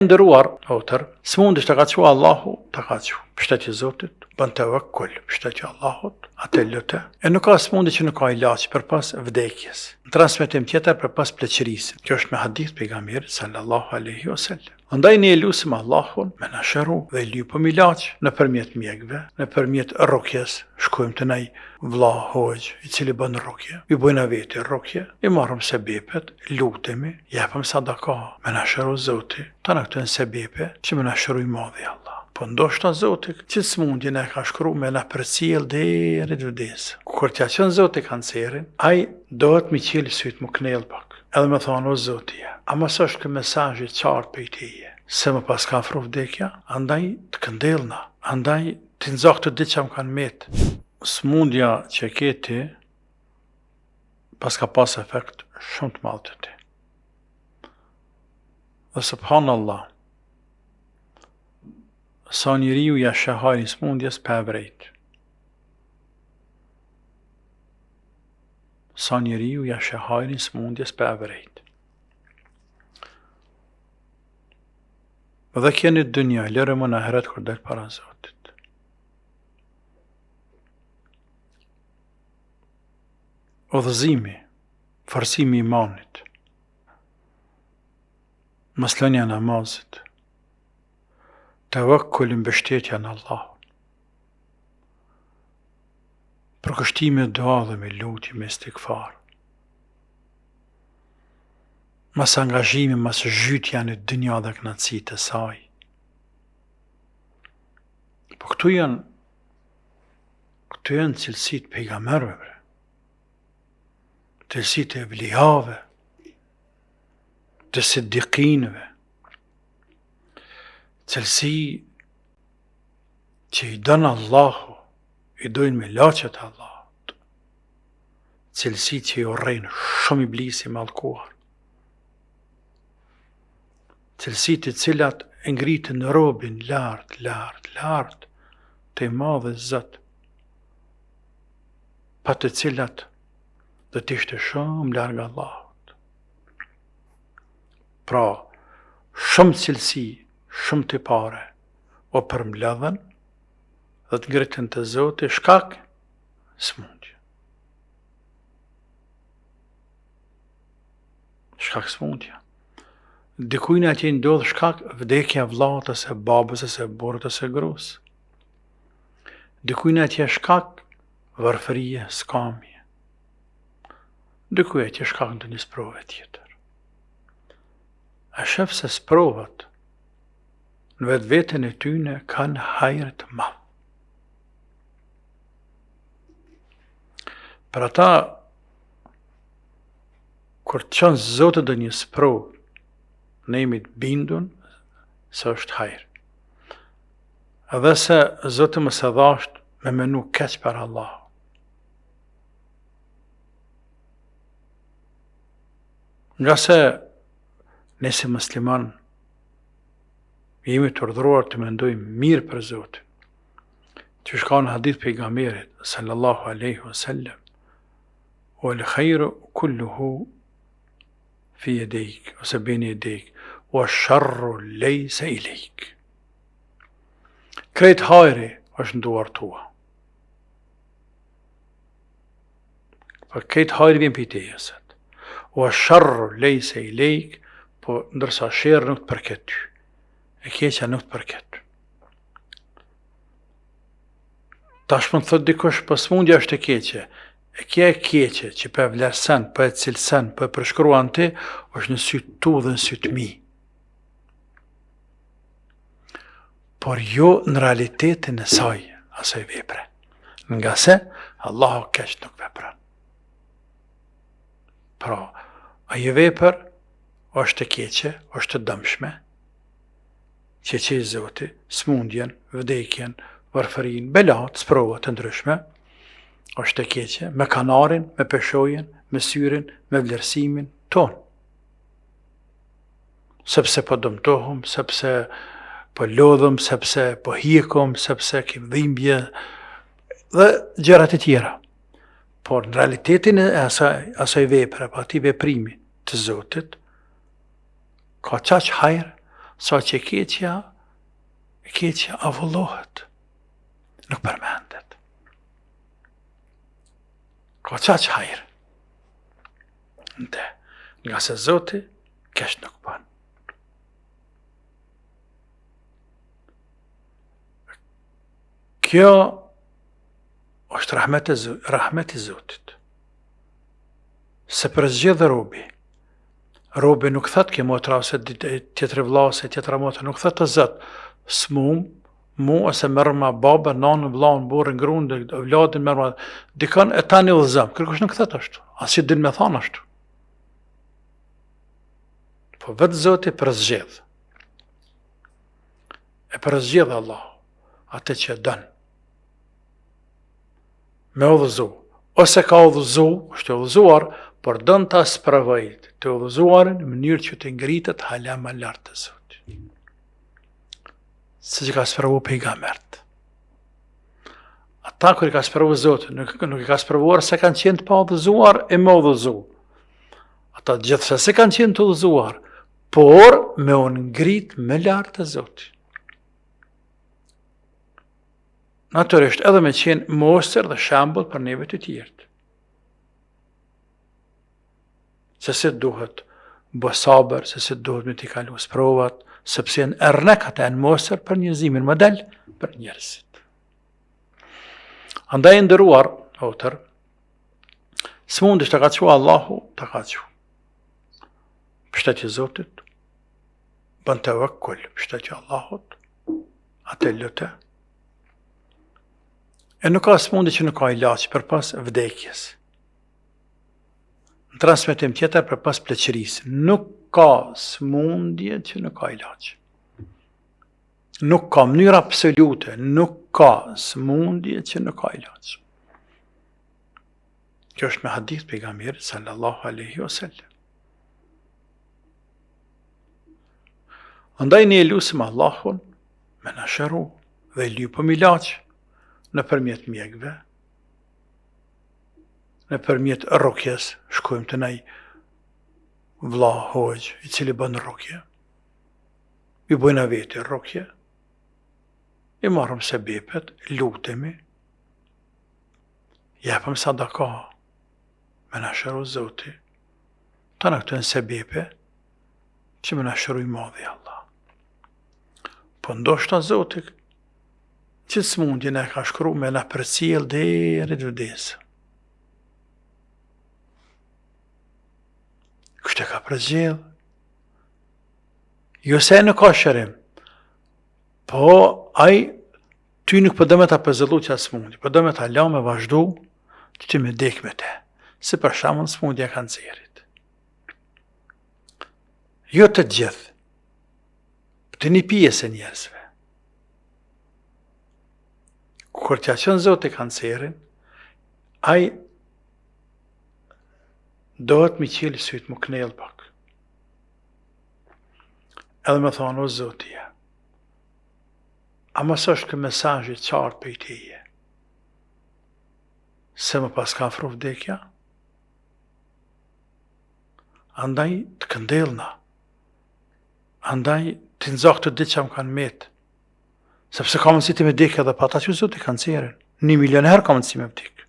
Ndëruar, otër, s'mundesh të ka qua Allahu, të ka qua. Pështetje Zotit, bën tawakkul, pështetje Allahut, atë lutë. E nuk ka s'mundi që nuk ka ilaç përpas vdekjes. Në transmetim tjetër përpas pleqërisë. Kjo është me hadith pejgamberit sallallahu alaihi wasallam. Andaj ne lutim Allahun me na shëru dhe lypëm ilaç nëpërmjet mjekëve, nëpërmjet rrokjes. Shkojmë te ai vlla hoxh i cili bën rrokje. I bëjnë vetë rrokje, i marrim sebepet, lutemi, japim sadaka, me na shëru Zoti. Tana këto janë sebepe që me na shëroj madhi Allah. Po ndoshta Zoti që smundjen e ka shkruar me na përcjell deri në vdesje. Kur t'ja qenë Zoti kancerin, ai dohet mi qeli syt më knell pak. Edhe me thonë o Zoti, a mos është ky mesazh i qartë për teje? Se më pas ka afru vdekja, andaj të këndellna, andaj të nxak të ditë që më kanë met. Smundja që ke ti, pas ka pas efekt shumë të madh të ti. Dhe subhanallah, sa njeriu ja shahari smundjes pa vrejt. Sa njeriu ja shahari smundjes pa vrejt. Dhe kjeni dënja, lërë më në heret kur del para Zotit. Udhëzimi, forcimi i imanit, maslënia namazit, tawakkul mbështetja në Allah, përkështimi dua dhe me lutje me istikfar, mas angazhimi, mas zhytja në dënja dhe knatësitë e saj. Po këtu janë cilësitë pejgamberëve, cilësitë e evlijave, të siddiqinëve, cilësi që i dënë Allahu, i dojnë me laqet Allahut, cilësi që i urrejnë shumë iblisi mallkuar, cilësi të cilat e ngritën në robin lart të i madhe Zot, pa të cilat do të ishte shumë larg Allahut. Pra, shumë cilësi, shumë të pare, o përmbledhen dhe të ngritën të Zoti shkak smundje. Shkak smundje. Dikujnë atje ndodh shkak vdekja vllaut ose babës ose burrit ose gruas. Dikujnë atje shkak varfërie, skamje. Dikujnë atje shkak ndonjë sprove tjetër. A shef se sprovat në vetveten e tyne kanë hajër të madh. Për ata, kur të qënë Zotë dhe një sprovë, ne jemi të bindun se është hajër. Edhe se Zotë më së dhasht me menu keq për Allah. Nga se ne si musliman jemi të urdhëruar të mendojmë mirë për Zotin. Që shka në hadith pejgamberit sallallahu alaihi wasallam, wal khayru kulluhu fi yadayk ose bejnë yadayk, wa sharru laysa ilayk. Krejt hajri është në duar tua. Po krejt hajri vjen për teje sot. Wa sharru laysa ilayk, po ndërsa sherrë nuk të përket ty. E keqja nuk të përket. Tash më të thot dikush, po smundja është e keqe. E kja e keqe që për e vlerësen, për e cilësen, për e përshkruan ti, është në sytë tu dhe në sytë mi. Por jo në realitetin e saj, asaj vepre. Nga se, Allahu keq nuk vepran. Pra, aje vepër është e keqe, është e dëmshme, që i Zoti, smundjen, vdekjen, varfërin, belat, sprovat të ndryshme, është e keqe, me kanarin, me peshojen, me syrin, me vlerësimin ton. Sepse po dëmtohëm, sepse po lodhëm, sepse po hikom, sepse kem dhimbje, dhe gjërat e tjera. Por në realitetin e asaj vepre, pa ati veprimi të Zotit, ka qaq hajrë, sa që keqja avullohet, nuk përmendet. Ka qaq hajrë. Nga se Zoti keq nuk bën. Kjo është rahmeti Zotit. Se përzgjedh robi. Robi nuk thot ke motra ose tjetër vllase, tjetra motra, nuk thot të Zot, s'mum, mu ose merr ma babën, nanën, vllahun, burrin, gruan, vladin, merr ma dikon e tani udhëzon. Kërkush nuk thot ashtu. As që din me thon ashtu. Po vetë Zoti përzgjedh. E përzgjedh Allah atë që dën. Me udhëzu. Ose ka udhëzu, është udhëzuar, por dën ta sprovojë të udhëzuarin në mënyrë që të ngritet hala më lart te Zoti. Si që ka sprovu pejgambert. Ata kur i ka sprovu Zoti, nuk i ka sprovuar se kanë qenë të pa udhëzuar e me udhëzu. Ata gjithsesi kanë qenë të udhëzuar, por me u ngrit më lart te Zoti. Natyrisht edhe me qenë mostër dhe shembull për neve të tjerë. Se si duhet bë sabër, se si duhet me t'i kalu sprovat, sepse në ernek ata e në mostër për njerëzimin, model për njerëzit. Andaj ndëruar, otër, së mundisht të ka qua Allahu, të ka qua. Pështetje Zotit, bën të vëkull, pështetje Allahut, atë lëte. E nuk ka smundi që nuk ka ilaç për pas vdekjes. Në transmetim tjetër për pas pleqërisë. Nuk ka smundje që nuk ka ilaç. Nuk ka mënyrë absolute, nuk ka smundje që nuk ka ilaç. Kjo është me hadith pejgamberit sallallahu alaihi wasallam. Andaj ne lutim Allahun me na shëru dhe i lypëm ilaç në përmjet mjekve, në përmjet rukjes, shkojmë të nej vlla hoqë, i cili bën rukje, i bojna veti rukje, i marrëm sebepet, lutemi, japëm sadaka, me na shëru Zoti, ta në këtë në sebepe, që me na shëru i madhi Allah. Po ndoshta Zoti, që smundjen e ka shkru me na përcjell deri të vdesë. Kështë e ka përcjell. Jo se nuk ka shërim, po ai ty nuk përdo me ta përzëllu që atë smundje, përdo me ta la me vazhdu që ti me dek me te, si për shembull smundja e kancerit. Jo të gjithë, të një pjesë e njerëzve. Kur t'ja qënë Zoti kancerin, ai dohet mi qeli sytë më knellë pak. Edhe me thonë, o Zotija, a mos është kë mesazhi qartë për i teje, se më pas ka afru vdekja? Andaj të këndellna, andaj të nxak të ditë që më kanë metë, sepse ka mundësi të me vdek edhe pa ta që Zoti kancerin. 1 milion herë ka mundësi me vdek.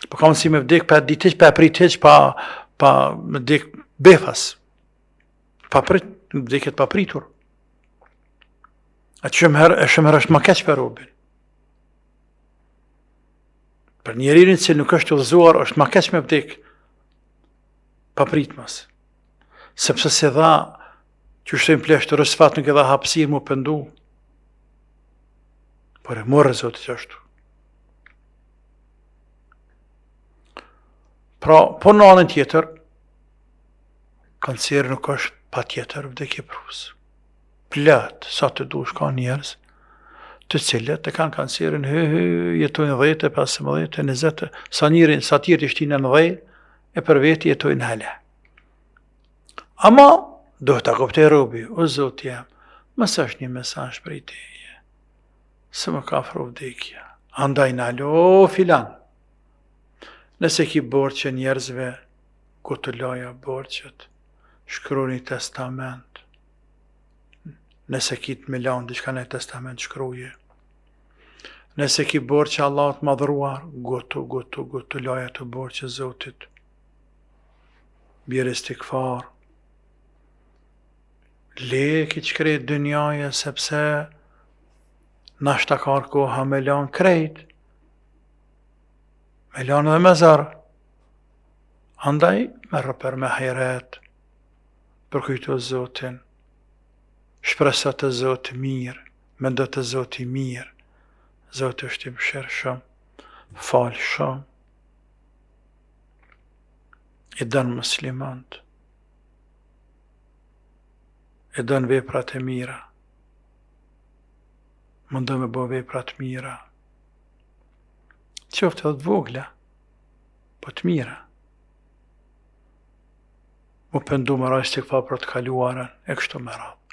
Po ka mundësi me vdek pa ditë hiq, pa prit hiq, pa me vdek befas. Pa prit, vdekjet pa pritur. Atë shumë herë është më keq për robin. Për njeririn që nuk është udhëzuar, është më keq me vdek pa pritmas. Sepse se dha, që shtojnë pleshtë, rësfat nuk e dha hapësirë mu pëndu. Por e morë Zoti që ashtu. Pra, po në anën tjetër, kanceri nuk është pa tjetër vdekje prusë. Plët, sa të dush ka njerëz, të cilët e kanë kancerin, jetojnë 10, 15, 20, sa tjerë të shtinë në 10, e për veti jetojnë hele. Ama, do të kuptoj robi, o Zoti jam, mësë është një mesazh për i teje. Se më ka afru vdekja. Andaj në alo filan. Nëse ki borqe njerëzve, ku të loja borqet, shkru një testament, nëse ki të milan diçka në testament shkruje. Nëse ki borë që Allah të madhruar, gotu laja të borë që Zotit. Bjerë istikfar. Le ki që krejt dënjaje, sepse nashta ka koha me lan krejt. Me lan dhe me zarë. Andaj, merë për me hajret, përkujto Zotin, shpresa të Zotë mirë, mendo të Zotë mirë, Zotë është i mëshirë shumë, falë shumë, i dënë muslimant, i dënë veprat e mira, mundu me bo veprat mira, qoftë edhe të vogla, po të mira. U pëndu më rajstik fa për të kaluarën, e kështu me radhë.